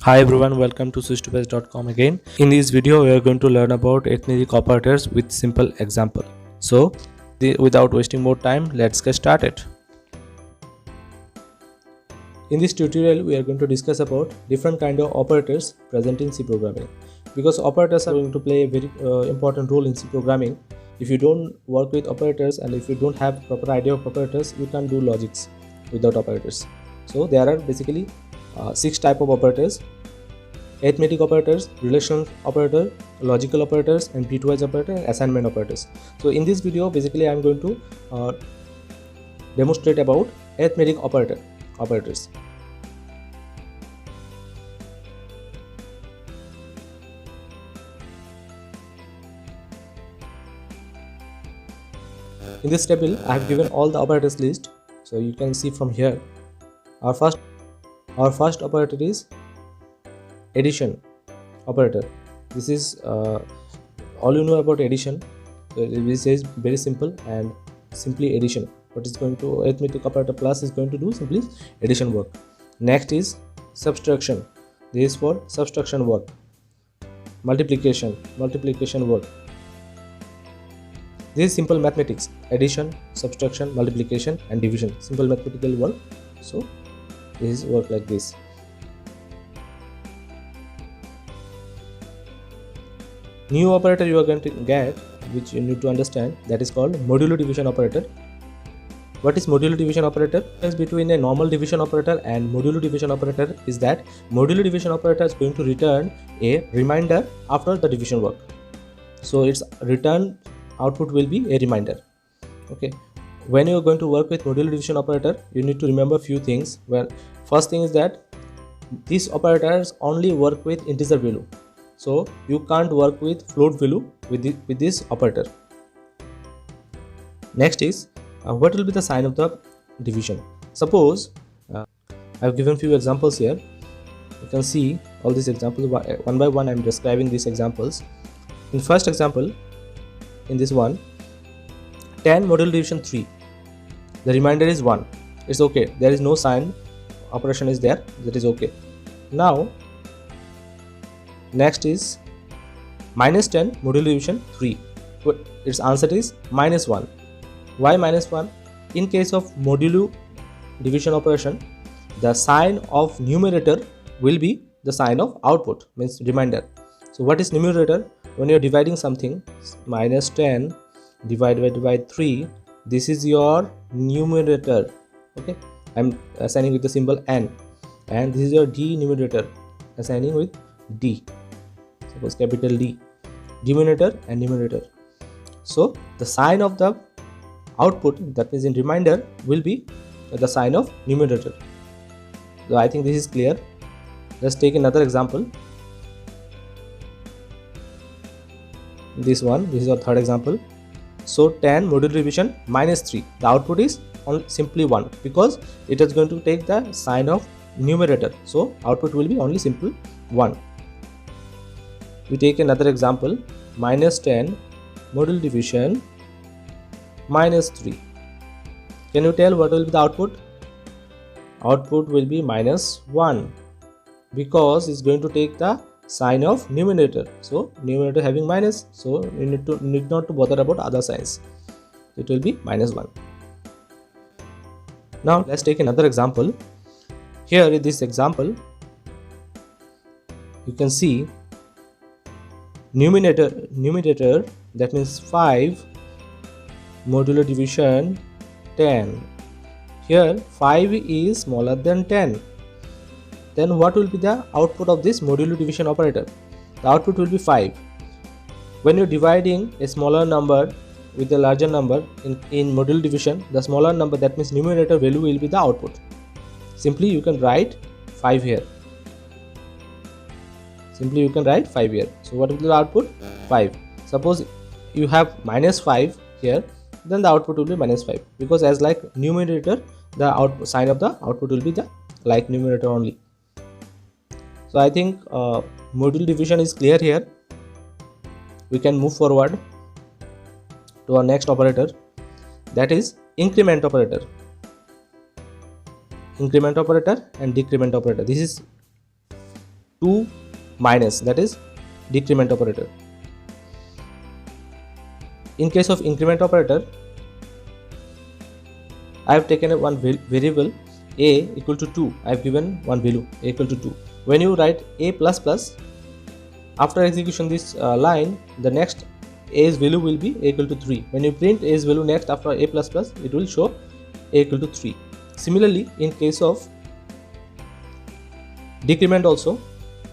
Hi everyone, welcome to switch2base.com again. In this video, we are going to learn about arithmetic operators with simple example. So, without wasting more time, let's get started. In this tutorial, we are going to discuss about different kind of operators present in C programming. Because operators are going to play a very important role in C programming. If you don't work with operators and if you don't have proper idea of operators, you can't do logics without operators. So there are basically 6 type of operators: arithmetic operators, relational operator, logical operators, and bitwise operator, and assignment operators. So in this video, basically I am going to demonstrate about arithmetic operators. In this table, I have given all the operators list. So you can see from here, our first operator is addition operator. This is all you know about addition. So this is very simple and simply addition. What is going to arithmetic operator plus is going to do simply addition work. Next is subtraction. This is for subtraction work. Multiplication work. This is simple mathematics: addition, subtraction, multiplication, and division. Simple mathematical work. So this is work like this. New operator you are going to get, which you need to understand, that is called modulo division operator. What is modulo division operator? The difference between a normal division operator and modulo division operator is that modulo division operator is going to return a remainder after the division work. So its return output will be a remainder. Okay. When you are going to work with modulo division operator, you need to remember few things. Well, first thing is that these operators only work with integer value. So you can't work with float value with this operator. Next is what will be the sign of the division. Suppose I have given few examples here. You can see all these examples one by one. I am describing these examples. In first example, in this one, 10 modulo division 3. The remainder is 1. It's okay. There is no sign operation is there. That is okay. Now next is minus 10 modulo division 3. Its answer is minus 1. Why minus 1? In case of modulo division operation, the sign of numerator will be the sign of output, means remainder. So what is numerator? When you are dividing something, minus 10 divided by 3, this is your numerator. Okay, I am assigning with the symbol n, and this is your denominator, assigning with d. Suppose capital D, denominator and numerator. So the sign of the output, that is in remainder, will be the sign of numerator. So I think this is clear. Let's take another example. This is our third example. So 10 modulo division minus 3. The output is simply 1 because it is going to take the sign of numerator. So output will be only simple 1. We take another example, minus 10 modulo division minus 3. Can you tell what will be the output? Output will be minus 1 because it's going to take the sign of numerator. So numerator having minus, so you need not to bother about other signs. It will be minus 1. Now let's take another example. Here in this example, you can see numerator, that means 5 modulo division 10. Here 5 is smaller than 10. Then what will be the output of this modulo division operator? The output will be 5. When you are dividing a smaller number with a larger number in modulo division, the smaller number, that means numerator value, will be the output. Simply you can write 5 here. So what will be the output? 5. Suppose you have minus 5 here, then the output will be minus 5 because as like numerator, the sign of the output will be the like numerator only. So I think modulo division is clear here. We can move forward to our next operator, that is increment operator. increment operator and decrement operator. This is 2 minus, that is decrement operator. In case of increment operator, I have taken one variable a equal to 2. I have given one value a equal to 2. When you write a plus plus, after execution this line, the next a's value will be a equal to 3. When you print a's value next after a plus plus, it will show a equal to 3. Similarly, in case of decrement also,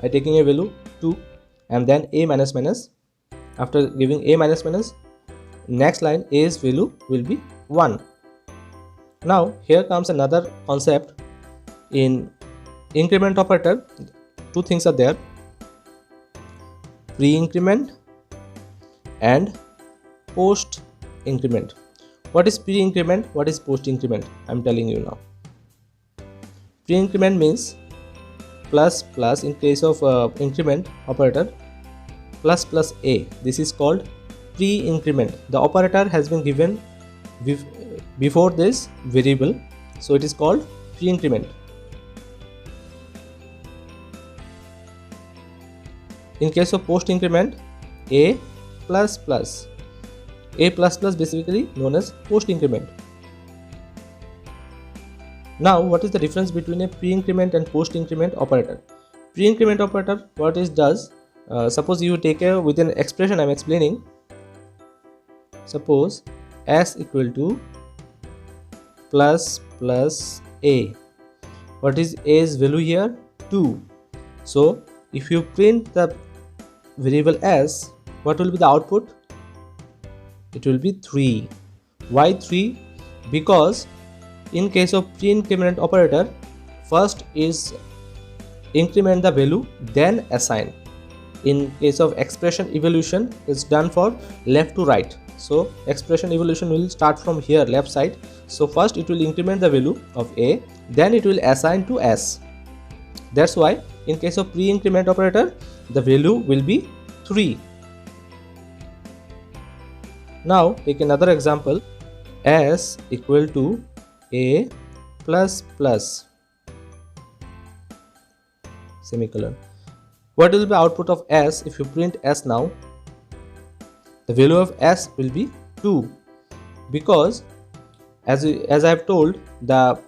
I taking a value 2 and then a minus minus. After giving a minus minus, next line a's value will be 1. Now here comes another concept. In increment operator, two things are there: pre-increment and post-increment. What is pre-increment? What is post-increment? I am telling you now. Pre-increment means plus plus. In case of increment operator, plus plus a. This is called pre-increment. The operator has been given before this variable, so it is called pre-increment. In case of post increment, a plus plus. A plus plus basically known as post increment. Now what is the difference between a pre-increment and post increment operator? Pre-increment operator, what it does, suppose you take a with an expression I am explaining. Suppose s equal to plus plus a. What is a's value here? 2. So if you print the variable s, what will be the output? It will be 3. Why 3? Because in case of pre-increment operator, first is increment the value, then assign. In case of expression evolution, it's done for left to right. So expression evolution will start from here, left side. So first it will increment the value of a, then it will assign to s. That's why in case of pre-increment operator, the value will be 3. Now take another example. S equal to a plus plus semicolon. What will be the output of s if you print s now? The value of s will be 2, because as I have told, the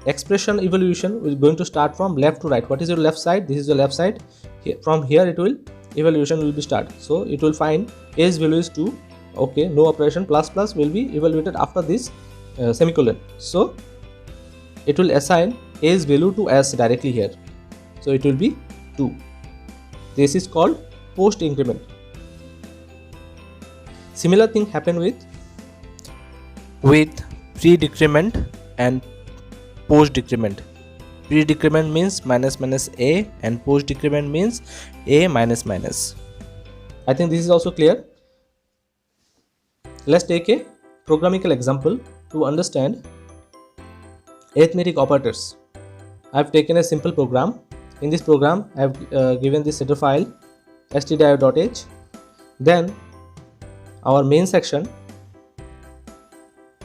expression evolution is going to start from left to right. What is your left side? This is the left side. From here it will evaluation will be start. So it will find a's value is 2. Okay, no operation, plus plus will be evaluated after this semicolon. So it will assign a's value to s directly here. So it will be 2. This is called post increment. Similar thing happen with pre-decrement and post-decrement. Pre-decrement means minus minus a and post-decrement means a minus minus. I think this is also clear. Let's take a programmatical example to understand arithmetic operators. I have taken a simple program. In this program, I have given this header file stdio.h. Then our main section.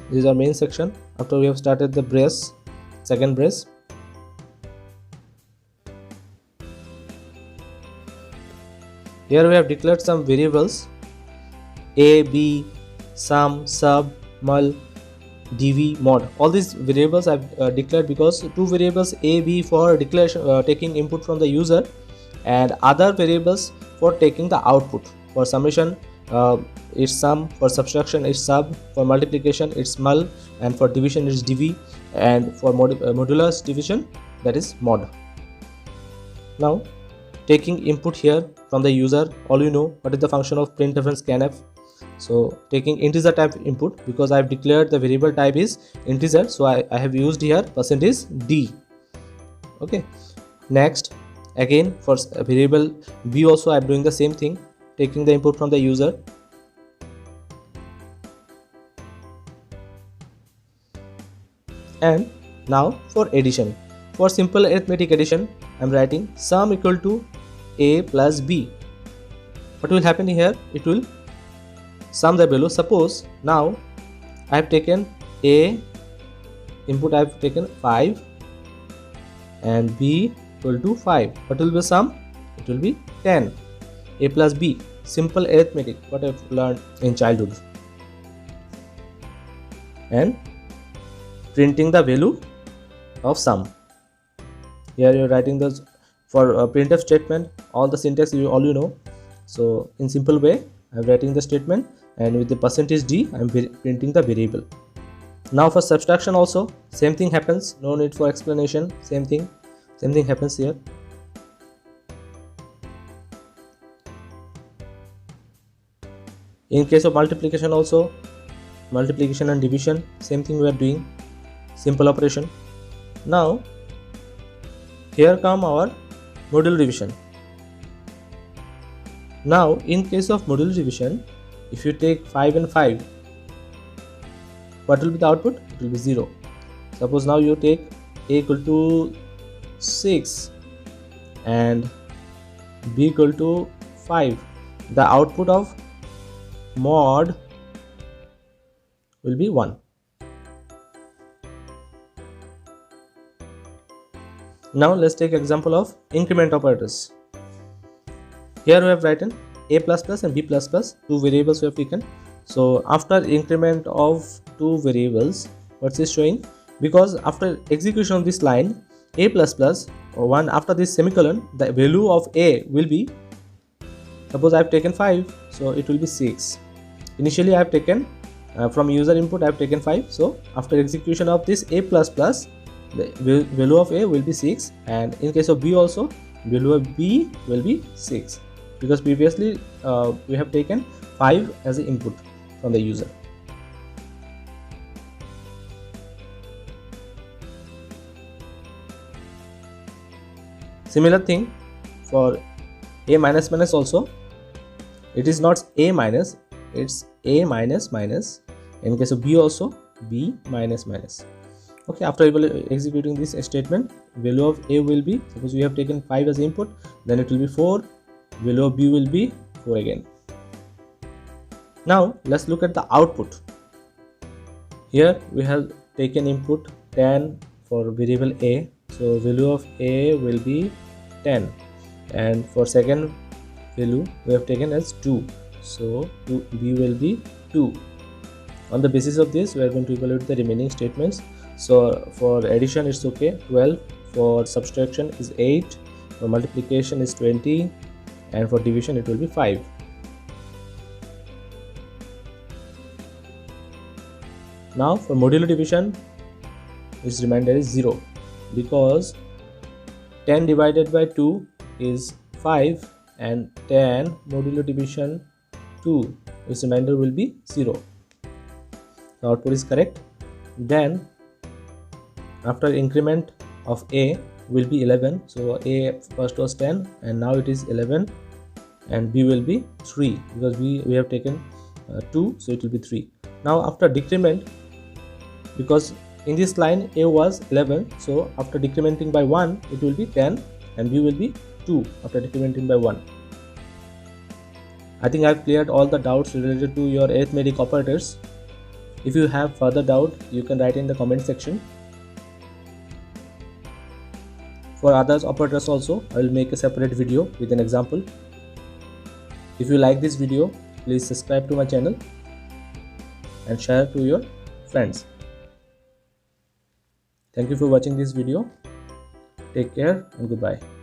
This is our main section. After we have started the brace, second brace. Here we have declared some variables: a, b, sum, sub, mul, dv, mod. All these variables I have declared because two variables a, b for declaration taking input from the user, and other variables for taking the output. For summation, it's sum, for subtraction it's sub, for multiplication it's mul, and for division it's dv, and for modulus division, that is mod. Now taking input here from the user, all you know what is the function of printf and scanf. So taking integer type input, because I have declared the variable type is integer, so I have used here %d. Okay, next again for variable b also I am doing the same thing, taking the input from the user. And now for addition, for simple arithmetic addition, I am writing sum equal to a plus b. What will happen here? It will sum the value. Suppose now I have taken a input, I have taken 5 and b equal to 5. What will be the sum? It will be 10. A plus B, simple arithmetic, what I've learned in childhood. And printing the value of sum. Here you are writing this for a printf statement, all the syntax you know. So in simple way I am writing the statement, and with the percentage %d I am printing the variable. Now for subtraction also same thing happens, no need for explanation. Same thing happens here. In case of multiplication also, multiplication and division, same thing we are doing, simple operation. Now here come our modulo division. Now in case of modulo division, if you take 5 and 5, what will be the output? It will be 0. Suppose now you take a equal to 6 and b equal to 5, the output of mod will be 1. Now let's take example of increment operators. Here we have written a plus plus and b plus plus, two variables we have taken. So after increment of two variables, what's this showing? Because after execution of this line, a plus plus or 1 after this semicolon, the value of a will be, suppose I have taken 5, so it will be 6. Initially I have taken from user input I have taken 5, so after execution of this a plus plus, the value of a will be 6, and in case of b also value of b will be 6, because previously we have taken 5 as an input from the user. Similar thing for a minus minus also, it is not a minus, it's a minus minus. In case of b also b minus minus. Okay, after executing this statement, value of a will be, suppose we have taken 5 as input, then it will be 4, value of b will be 4 again. Now let's look at the output. Here we have taken input 10 for variable a, so value of a will be 10, and for second value we have taken as 2, so b will be 2. On the basis of this we are going to evaluate the remaining statements. So for addition it's okay, 12, for subtraction is 8, for multiplication is 20, and for division it will be 5. Now for modulo division, its remainder is 0, because 10 divided by 2 is 5, and 10 modulo division 2, its remainder will be 0. The output is correct. Then after increment of a will be 11, so a first was 10 and now it is 11, and b will be 3, because we have taken 2, so it will be 3. Now after decrement, because in this line a was 11, so after decrementing by 1 it will be 10 and b will be 2 after decrementing by 1. I think I have cleared all the doubts related to your arithmetic operators. If you have further doubt, you can write in the comment section. For others operators also, I will make a separate video with an example. If you like this video, please subscribe to my channel and share to your friends. Thank you for watching this video. Take care and goodbye.